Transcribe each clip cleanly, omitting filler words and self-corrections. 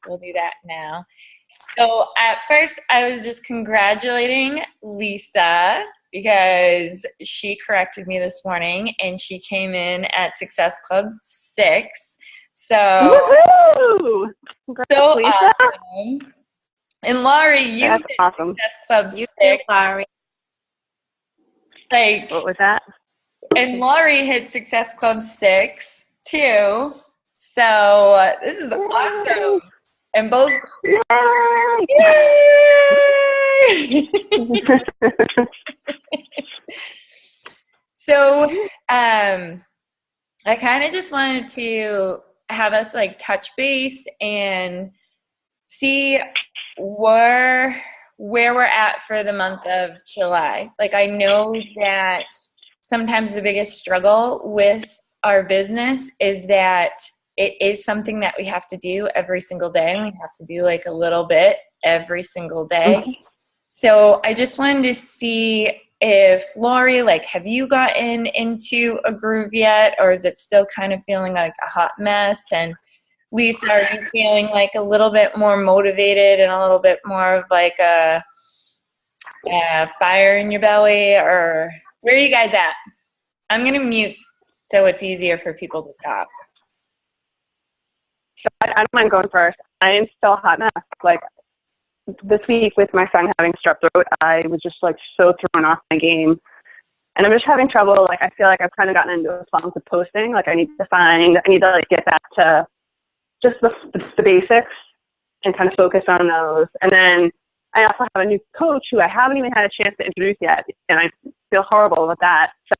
We'll do that now. So at first, I was just congratulating Lisa because she corrected me this morning and she came in at Success Club 6. So, woohoo! Congrats, so Lisa. awesome. And Laurie, you That's hit awesome. Success Club You 6. too, Laurie. Like, What was that? and Laurie hit Success Club 6 too. So this is awesome. And both. Yay! So I kind of just wanted to have us like touch base and see where we're at for the month of July. Like, I know that sometimes the biggest struggle with our business is that it is something that we have to do every single day, and we have to do like a little bit every single day. So I just wanted to see if, Laurie, like, have you gotten into a groove yet, or is it still kind of feeling like a hot mess? And Lisa, are you feeling like a little bit more motivated and a little bit more of like a fire in your belly, or where are you guys at? I'm going to mute so it's easier for people to talk. I don't mind going first. I am still a hot mess. Like, this week with my son having strep throat, I was just like so thrown off my game. And I'm just having trouble. Like, I feel like I've kind of gotten into a funk of posting. Like, I need to like get back to just the basics and kind of focus on those. And then I also have a new coach who I haven't even had a chance to introduce yet, and I feel horrible with that. So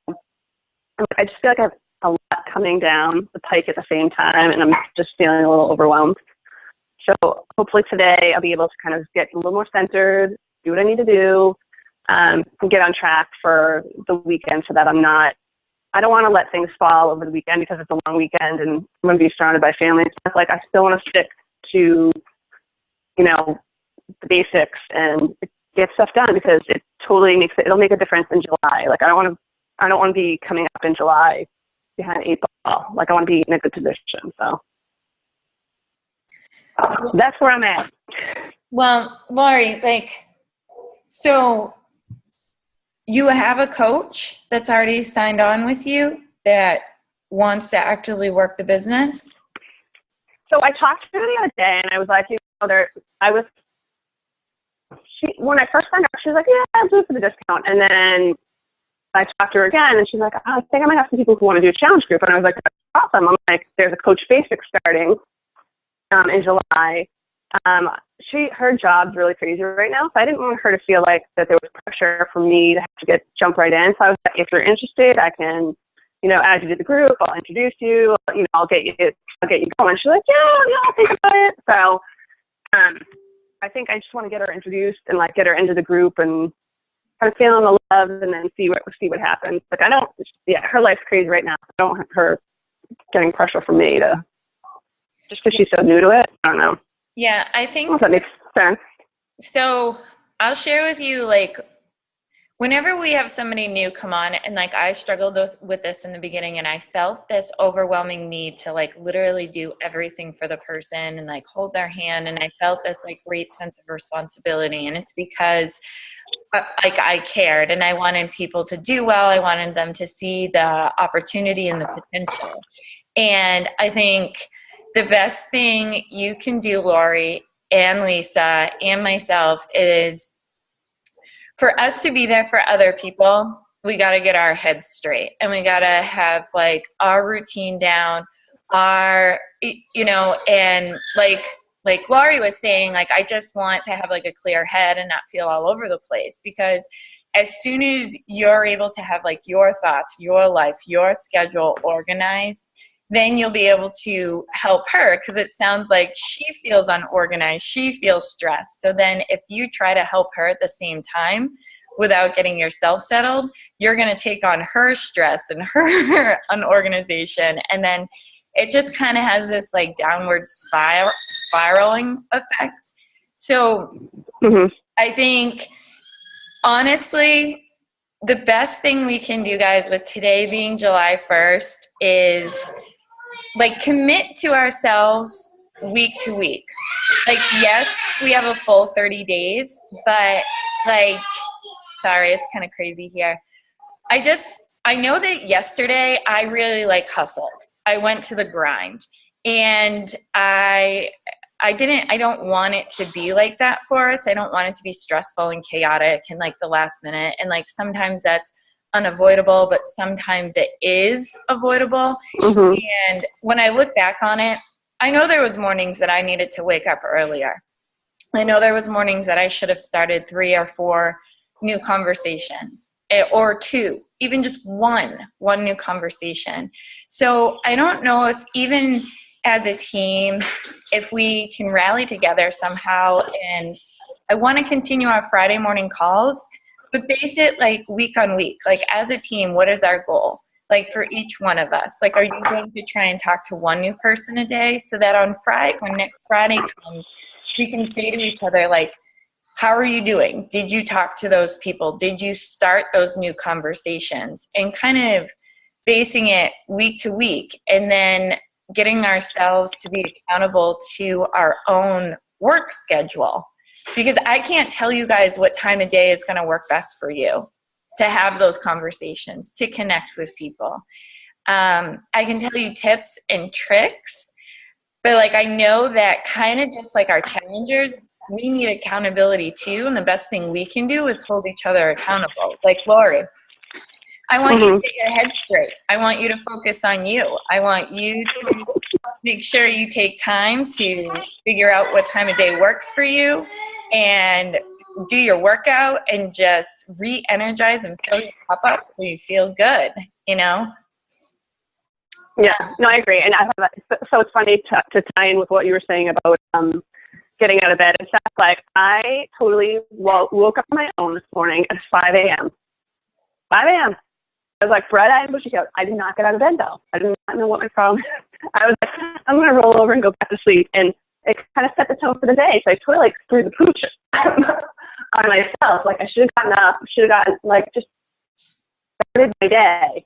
I just feel like I have a lot coming down the pike at the same time, and I'm just feeling a little overwhelmed. So hopefully today I'll be able to kind of get a little more centered, do what I need to do, and get on track for the weekend so that I don't want to let things fall over the weekend because it's a long weekend and I'm going to be surrounded by family and stuff. Like, I still want to stick to, the basics and get stuff done because it totally it'll make a difference in July. Like, I don't want to be coming up in July behind 8 ball. Like, I want to be in a good position. So that's where I'm at. Well, Laurie, so you have a coach that's already signed on with you that wants to actively work the business? So I talked to her the other day, and I was like, when I first found out, she was like, yeah, I'll do it for the discount. And then I talked to her again, and she's like, I think I might have some people who want to do a challenge group. And I was like, that's awesome. I'm like, there's a Coach Basics starting in July. Her job's really crazy right now, so I didn't want her to feel like that there was pressure for me to have to jump right in. So I was like, if you're interested, I can, add you to the group. I'll introduce you. I'll get you going. She's like, yeah, I'll think about it. So I think I just want to get her introduced and like get her into the group and kind of feel in the love, and then see what happens. Like, her life's crazy right now. I don't want her getting pressure from me to just because she's so new to it. I don't know. Yeah, I think if that makes sense. So I'll share with you, like, whenever we have somebody new come on, and like I struggled with this in the beginning, and I felt this overwhelming need to like literally do everything for the person and like hold their hand, and I felt this like great sense of responsibility, and it's because like I cared and I wanted people to do well. I wanted them to see the opportunity and the potential. And I think the best thing you can do, Laurie and Lisa and myself, is for us to be there for other people. We got to get our heads straight, and we got to have like our routine down, and like Laurie was saying, like, I just want to have like a clear head and not feel all over the place, because as soon as you're able to have like your thoughts, your life, your schedule organized, then you'll be able to help her, because it sounds like she feels unorganized, she feels stressed. So then if you try to help her at the same time without getting yourself settled, you're going to take on her stress and her unorganization. And then it just kind of has this like downward spiraling effect. So I think, honestly, the best thing we can do, guys, with today being July 1st is like commit to ourselves week to week. Like, yes, we have a full 30 days, but like, sorry, it's kind of crazy here. I know that yesterday I really like hustled. I went to the grind, and I don't want it to be like that for us. I don't want it to be stressful and chaotic and like the last minute. And like sometimes that's unavoidable, but sometimes it is avoidable. Mm-hmm. And when I look back on it, I know there was mornings that I needed to wake up earlier. I know there was mornings that I should have started 3 or 4 new conversations, or 2, even just one new conversation. So I don't know if even as a team, if we can rally together somehow, and I want to continue our Friday morning calls, but base it like week on week. Like as a team, what is our goal? Like for each one of us, like, are you going to try and talk to one new person a day so that on Friday, when next Friday comes, we can say to each other, like, how are you doing? Did you talk to those people? Did you start those new conversations? And kind of basing it week to week, and then getting ourselves to be accountable to our own work schedule. Because I can't tell you guys what time of day is going to work best for you to have those conversations, to connect with people. I can tell you tips and tricks, but like I know that kind of just like our challengers, we need accountability too. And the best thing we can do is hold each other accountable. Like Lori, I want you to get your head straight. I want you to focus on you. I want you to make sure you take time to figure out what time of day works for you and do your workout and just re-energize and fill your cup up so you feel good, you know? Yeah, no, I agree. And I have that, so it's funny to tie in with what you were saying about getting out of bed and stuff. Like, I totally woke up on my own this morning at 5 a.m. 5 a.m. I was like, bright-eyed and bushy-tailed. I did not get out of bed, though. I did not know what my problem was. I was like, I'm going to roll over and go back to sleep. And it kind of set the tone for the day. So I totally, like, threw the pooch on myself. Like, I should have gotten up, just started my day.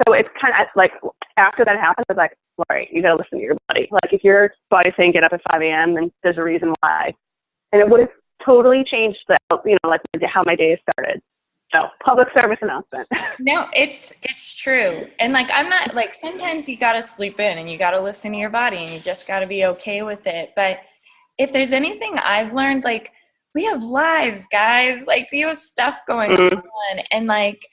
So it's kind of, like, after that happened, I was like, Lori, you got to listen to your body. Like, if your body's saying get up at 5 a.m., then there's a reason why. And it would have totally changed how my day started. So, public service announcement. No, it's true. And like, I'm not like, sometimes you got to sleep in and you got to listen to your body and you just got to be okay with it. But if there's anything I've learned, like, we have lives, guys, like you have stuff going on, and like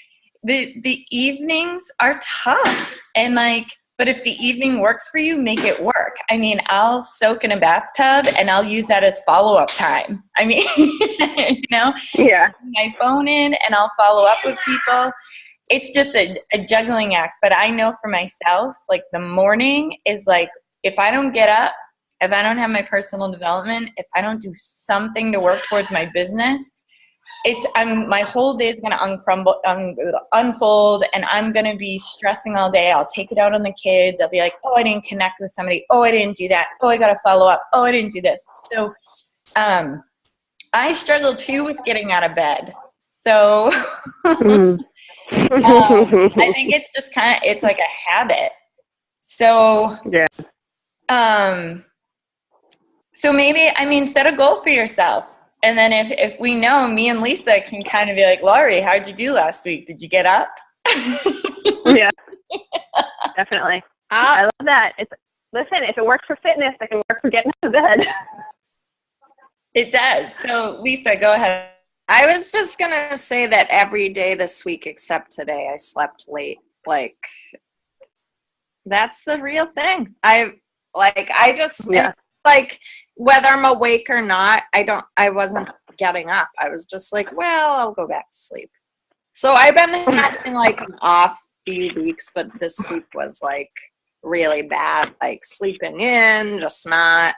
the evenings are tough, and like, but if the evening works for you, make it work. I mean, I'll soak in a bathtub and I'll use that as follow-up time. I mean, you know, yeah, my phone in and I'll follow up with people. It's just a juggling act. But I know for myself, like the morning is like, if I don't get up, if I don't have my personal development, if I don't do something to work towards my business, my whole day is going to unfold, and I'm going to be stressing all day. I'll take it out on the kids. I'll be like, oh, I didn't connect with somebody. Oh, I didn't do that. Oh, I got to follow up. Oh, I didn't do this. So I struggle too with getting out of bed. So I think it's just it's like a habit. So yeah. So maybe, I mean, set a goal for yourself. And then if we know, me and Lisa can kind of be like, Laurie, how'd you do last week? Did you get up? Yeah, definitely. I love that. Listen, if it works for fitness, it can work for getting out of bed. It does. So Lisa, go ahead. I was just going to say that every day this week except today, I slept late. Like, that's the real thing. Like, whether I'm awake or not, I wasn't getting up. I was just like, well, I'll go back to sleep. So I've been having like an off few weeks, but this week was like really bad, like sleeping in, just not,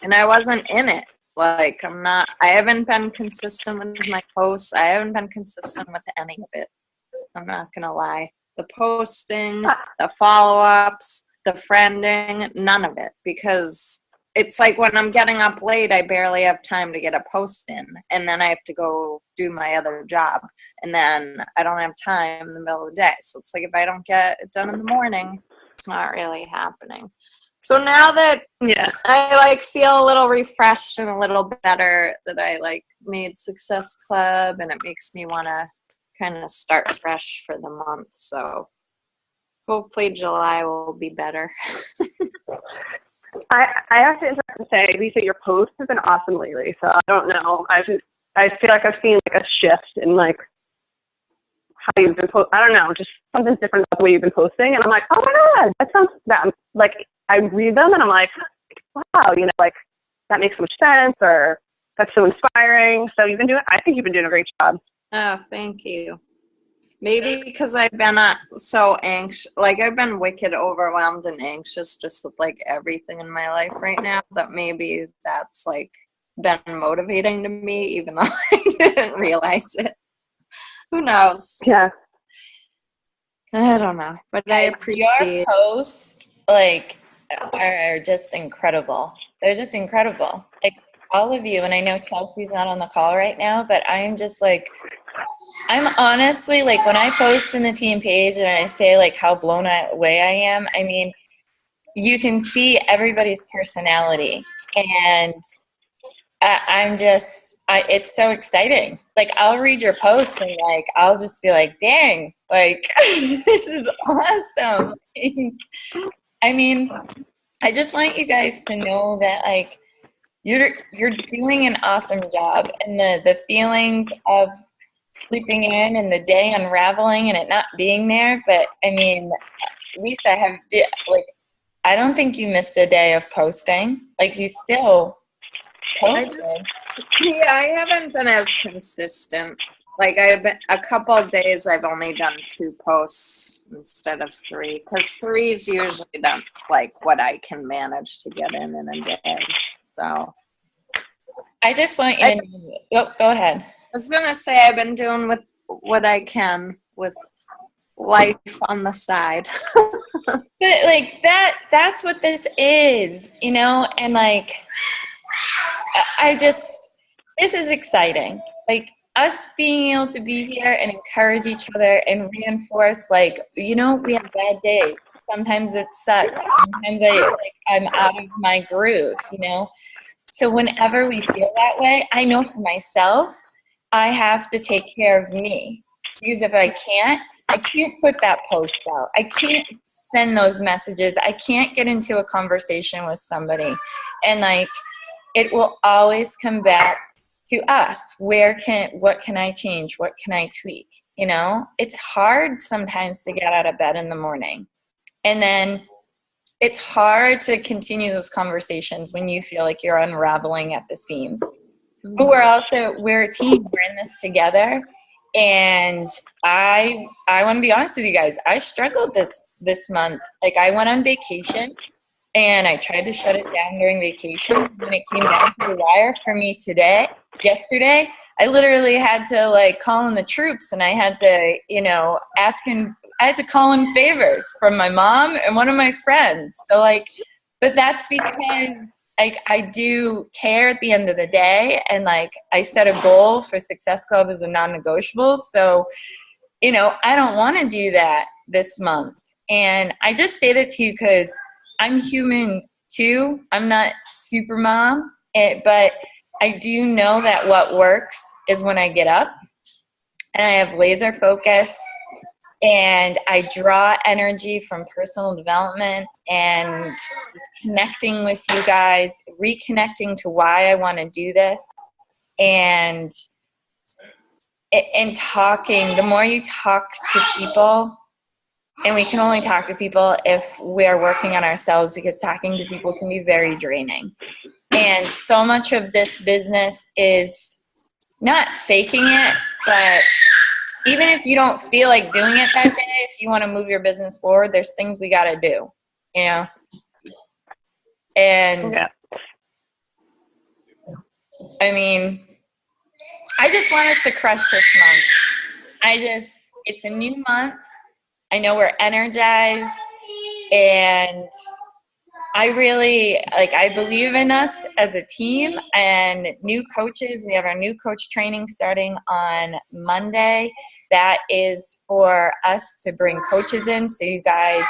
and I wasn't in it. Like, I haven't been consistent with my posts. I haven't been consistent with any of it. I'm not going to lie. The posting, the follow-ups, the friending, none of it, because it's like when I'm getting up late, I barely have time to get a post in, and then I have to go do my other job, and then I don't have time in the middle of the day. So it's like if I don't get it done in the morning, it's not really happening. So now that Yeah. I like feel a little refreshed and a little better that I like made Success Club, and it makes me want to kind of start fresh for the month. So hopefully July will be better. I have to interrupt and say, Lisa, your posts have been awesome lately. So I don't know. I feel like I've seen like a shift in like how you've been I don't know, just something's different about the way you've been posting. And I'm like, oh my God, that sounds that like I read them and I'm like, wow, you know, like that makes so much sense, or that's so inspiring. So I think you've been doing a great job. Oh, thank you. Maybe because I've been so anxious, like I've been wicked overwhelmed and anxious just with like everything in my life right now, that maybe that's like been motivating to me, even though I didn't realize it. Who knows? Yeah. I don't know, but I appreciate your posts like are just incredible. They're just incredible. Like all of you, and I know Chelsea's not on the call right now, but I'm just like, I'm honestly like when I post in the team page and I say like how blown away I am, I mean, you can see everybody's personality, and it's so exciting. Like I'll read your posts and like I'll just be like, dang, like this is awesome. I mean, I just want you guys to know that like you're doing an awesome job, and the feelings of sleeping in and the day unraveling and it not being there. But I mean, Lisa, I don't think you missed a day of posting. Like you still posted. I haven't been as consistent. Like I've been a couple of days I've only done 2 posts instead of 3, because 3 is usually done like what I can manage to get in a day. So I just want you to know, go ahead. I was gonna say I've been doing with what I can with life on the side. But like that's what this is, you know, and like this is exciting. Like us being able to be here and encourage each other and reinforce, like, you know, we have bad days. Sometimes it sucks. Sometimes I'm out of my groove, you know. So whenever we feel that way, I know for myself, I have to take care of me. Because if I can't put that post out. I can't send those messages. I can't get into a conversation with somebody. And like, it will always come back to us. What can I change? What can I tweak? You know, it's hard sometimes to get out of bed in the morning. And then it's hard to continue those conversations when you feel like you're unraveling at the seams. But we're a team. We're in this together. And I want to be honest with you guys. I struggled this month. Like I went on vacation and I tried to shut it down during vacation. When it came down to the wire for me yesterday, I literally had to like call in the troops, and I had to, you know, I had to call in favors from my mom and one of my friends. So like, but that's because I do care at the end of the day, and like I set a goal for Success Club as a non-negotiable. So, you know, I don't want to do that this month. And I just say that to you because I'm human too. I'm not super mom, but I do know that what works is when I get up and I have laser focus and I draw energy from personal development and just connecting with you guys, reconnecting to why I want to do this, and talking. The more you talk to people, and we can only talk to people if we're working on ourselves, because talking to people can be very draining. And so much of this business is not faking it, but even if you don't feel like doing it that day, if you want to move your business forward, there's things we got to do, you know? And yeah. I mean, I just want us to crush this month. It's a new month. I know we're energized, and I believe in us as a team. And new coaches, we have our new coach training starting on Monday. That is for us to bring coaches in so you guys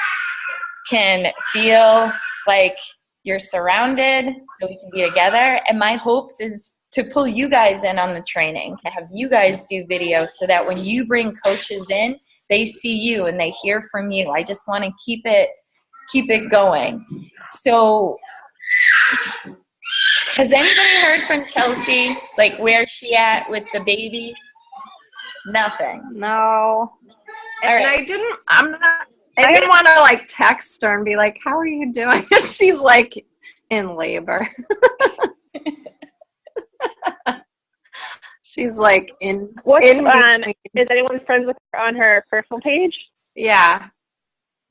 can feel like you're surrounded so we can be together. And my hopes is to pull you guys in on the training, to have you guys do videos so that when you bring coaches in, they see you and they hear from you. I just want to keep it going. So has anybody heard from Chelsea? Like, where's she at with the baby? Nothing. No. And All right. I didn't want to like text her and be like, how are you doing? She's like in labor. She's like in. Is anyone friends with her on her personal page? Yeah.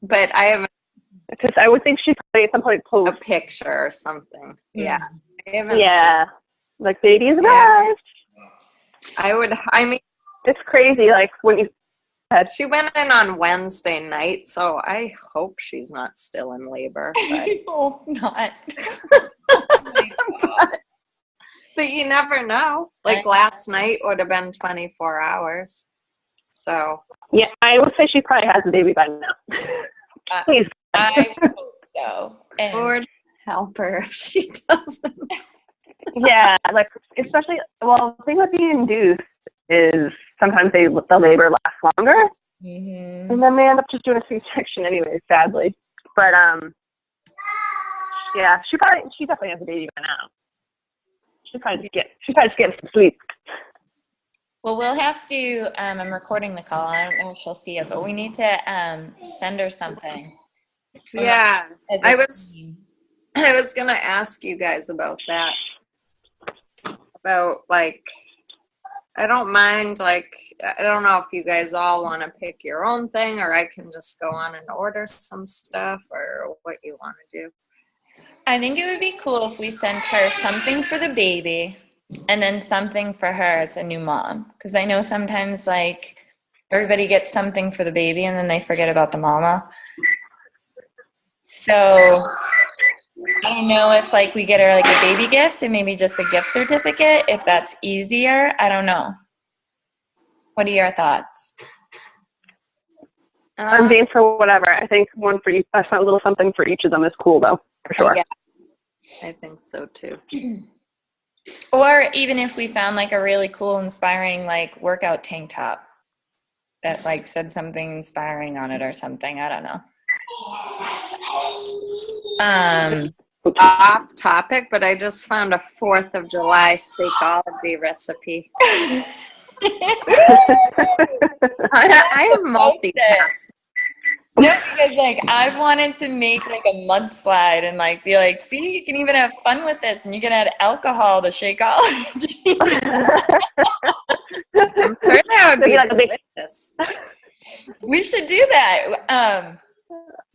But I haven't. Because I would think she'd probably at some point post A picture or something. Yeah. I haven't like baby is arrived. I mean, it's crazy. Like when you she went in on Wednesday night, so I hope she's not still in labor. But, I hope not. but you never know. Like last night would have been 24 hours. So yeah, I would say she probably has a baby by now. Please. I hope so. And Lord help her if she doesn't. Yeah, like especially the thing with being induced is sometimes the labor lasts longer, and then they end up just doing a C-section anyway, sadly. But yeah, she definitely has a baby by now. She's probably just getting some sleep. well, we'll have to. I'm recording the call. I don't know if she'll see it, but we need to send her something. Yeah, As I a was team. gonna ask you guys about that. About like, I don't mind. Like, I don't know if you guys all want to pick your own thing, or I can just go on and order some stuff, or what you want to do. I think it would be cool if we sent her something for the baby and then something for her as a new mom. Because I know sometimes like everybody gets something for the baby and then they forget about the mama. So I don't know if like we get her like a baby gift and maybe just a gift certificate, if that's easier. I don't know. What are your thoughts? I'm game for whatever. I think one for each, a little something for each of them is cool though, for sure. Yeah, I think so too. Or even if we found like a really cool, inspiring like workout tank top that like said something inspiring on it or something. I don't know. Off topic, but I just found a 4th of July Shakeology recipe. I am multitasking. No, because like I've wanted to make like a mudslide and like be like, see, you can even have fun with this, and you can add alcohol to Shakeology. I'm sure that would be like delicious. We should do that.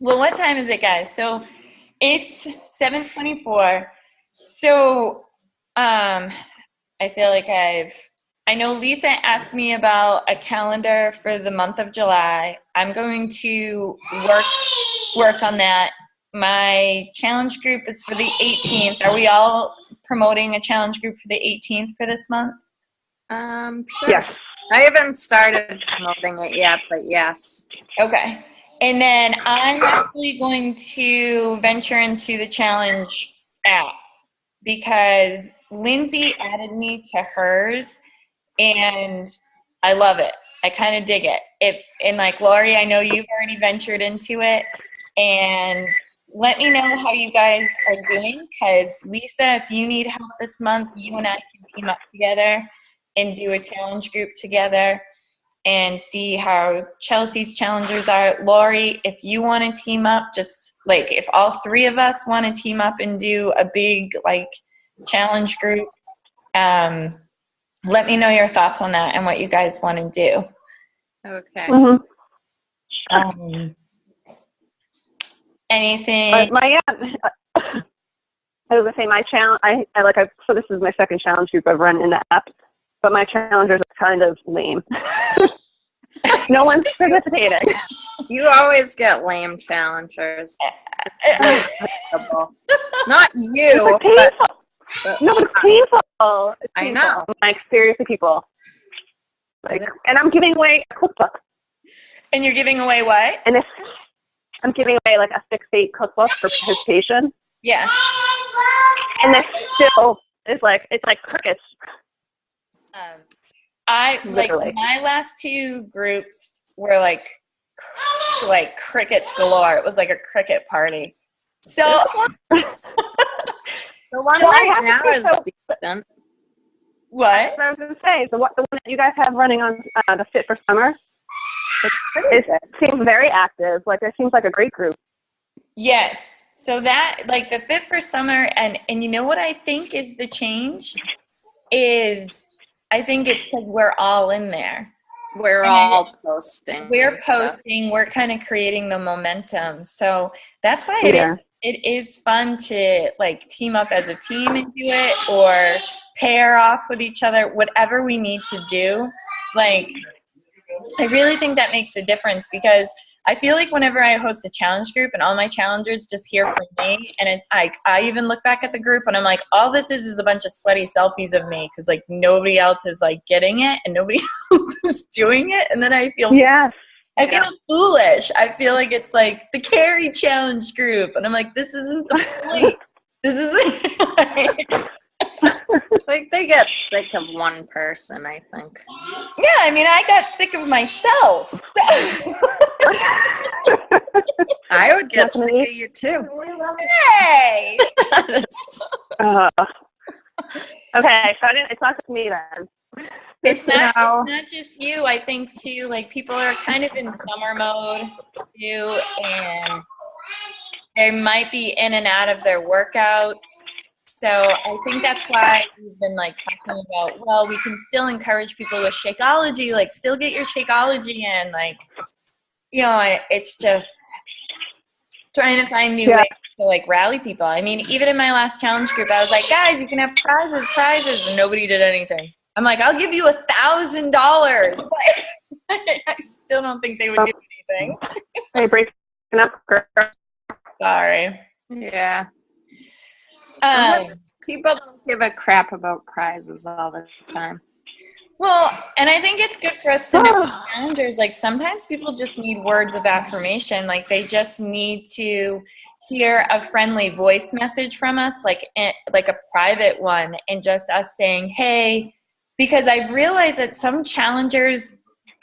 Well, what time is it, guys? So it's 7:24. So I feel like I know Lisa asked me about a calendar for the month of July. I'm going to work on that. My challenge group is for the 18th. Are we all promoting a challenge group for the 18th for this month? Sure. Yes. I haven't started promoting it yet, but yes. Okay. And then I'm actually going to venture into the challenge app because Lindsay added me to hers and I love it. I kind of dig it. And like Lori, I know you've already ventured into it, and let me know how you guys are doing, because Lisa, if you need help this month, you and I can team up together and do a challenge group together and see how Chelsea's challengers are. Lori, if you want to team up, just like if all 3 of us want to team up and do a big like challenge group, let me know your thoughts on that and what you guys want to do. Okay. Mm-hmm. Anything? I was gonna say my challenge. So this is my second challenge group I've run in the app, but my challengers are kind of lame. No one's participating. You always get lame challengers. Not you, It's but no, it's painful. It's I painful. know. My experience with people. And I'm giving away a cookbook. And you're giving away what? And it's I'm giving away like a 6-8 cookbook for participation, Yeah. and this still is like, it's like crickets. I like Literally. my last 2 groups were like crickets galore. It was like a cricket party. So This one, the one Well, I right have to now say, is so- decent. what? That's what I was going to say. The one that you guys have running on the Fit for Summer, it seems very active. Like, it seems like a great group. Yes. So that like the Fit for Summer and you know what I think is the change is I think it's because we're all in there. We're And all posting. We're and stuff. posting, we're kind of creating the momentum. So that's why Yeah. it is fun to like team up as a team and do it or pair off with each other, whatever we need to do. Like, I really think that makes a difference because I feel like whenever I host a challenge group and all my challengers just hear from me, and I even look back at the group and I'm like, all this is a bunch of sweaty selfies of me because like nobody else is like getting it and nobody else is doing it, and then I feel Yes. foolish. I feel like it's like the Carrie challenge group, and I'm like, this isn't the point. This isn't. Like they get sick of one person, I think. Yeah, I mean, I got sick of myself. So. I would get sick Definitely. of you too. Hey. Okay, so it's not just me then. It's not, No. it's not just you. I think too, like people are kind of in summer mode too, and they might be in and out of their workouts. So I think that's why we've been like talking about, well, we can still encourage people with Shakeology, like still get your Shakeology in, like, you know, it's just trying to find new ways to like rally people. I mean, even in my last challenge group, I was like, guys, you can have prizes, and nobody did anything. I'm like, I'll give you $1,000. I still don't think they would do anything. Hey, breaking up, girl. Sorry. Yeah. Um, People don't give a crap about prizes all the time. well, and I think it's good for us to know challengers. Like sometimes people just need words of affirmation. Like they just need to hear a friendly voice message from us, like a private one, and just us saying, hey, because I've realized that some challengers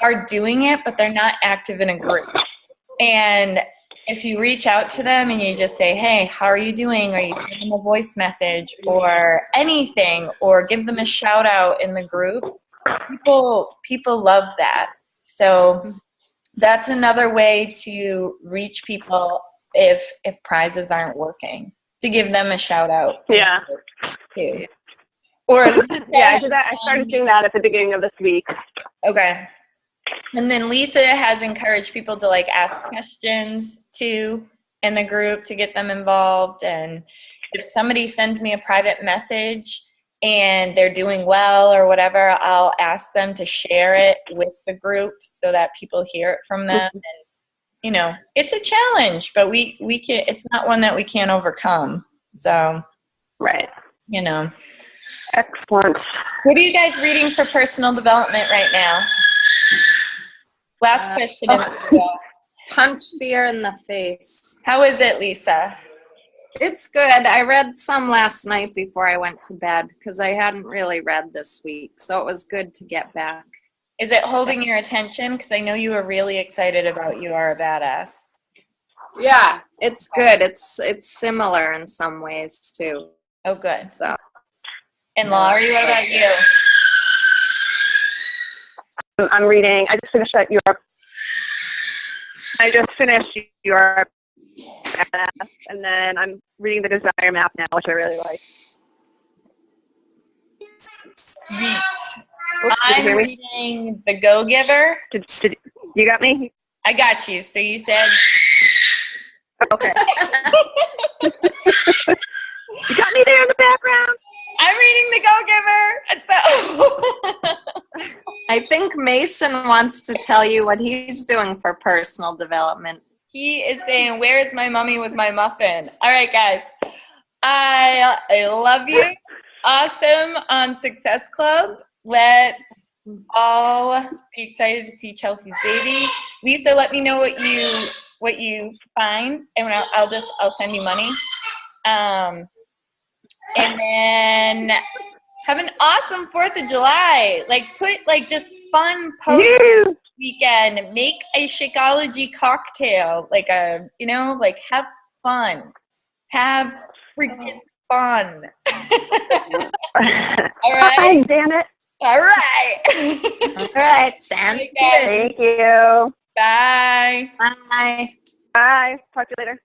are doing it, but they're not active in a group. And if you reach out to them and you just say, hey, how are you doing? Or you give them a voice message or anything, or give them a shout out in the group, people love that. So that's another way to reach people if prizes aren't working, to give them a shout out. Yeah. Too. Or Yeah, I did that. I started doing that at the beginning of this week. Okay. And then Lisa has encouraged people to like ask questions too in the group to get them involved. And if somebody sends me a private message and they're doing well or whatever, I'll ask them to share it with the group so that people hear it from them. And you know, it's a challenge, but we can, it's not one that we can't overcome. So, Right. you know. Excellent. What are you guys reading for personal development right now? Last question. In the video. Punch fear in the face. How is it, Lisa? It's good. I read some last night before I went to bed because I hadn't really read this week. So it was good to get back. Is it holding your attention? Because I know you were really excited about You Are a Badass. Yeah, it's good. It's similar in some ways too. Oh, good. So. And Laurie, what about you? I'm reading. I just finished Your Badass, and then I'm reading the Desire Map now, which I really like. Sweet. Oops, did you I'm hear me? reading The Go-Giver. Did you got me? I got you. So you said... Okay. You got me there in the background. I'm reading The Go-Giver. It's the... I think Mason wants to tell you what he's doing for personal development. He is saying, where is my mummy with my muffin? All right, guys. I love you. Awesome on Success Club. Let's all be excited to see Chelsea's baby. Lisa, let me know what you what you find, and I'll send you money. And then have an awesome 4th of July. Like put like just fun post You. weekend. Make a Shakeology cocktail. Like like have fun. Have freaking fun. All right. Fine, damn it. All right. All right, sounds Okay. good. Thank you. Bye. Bye. Bye. Talk to you later.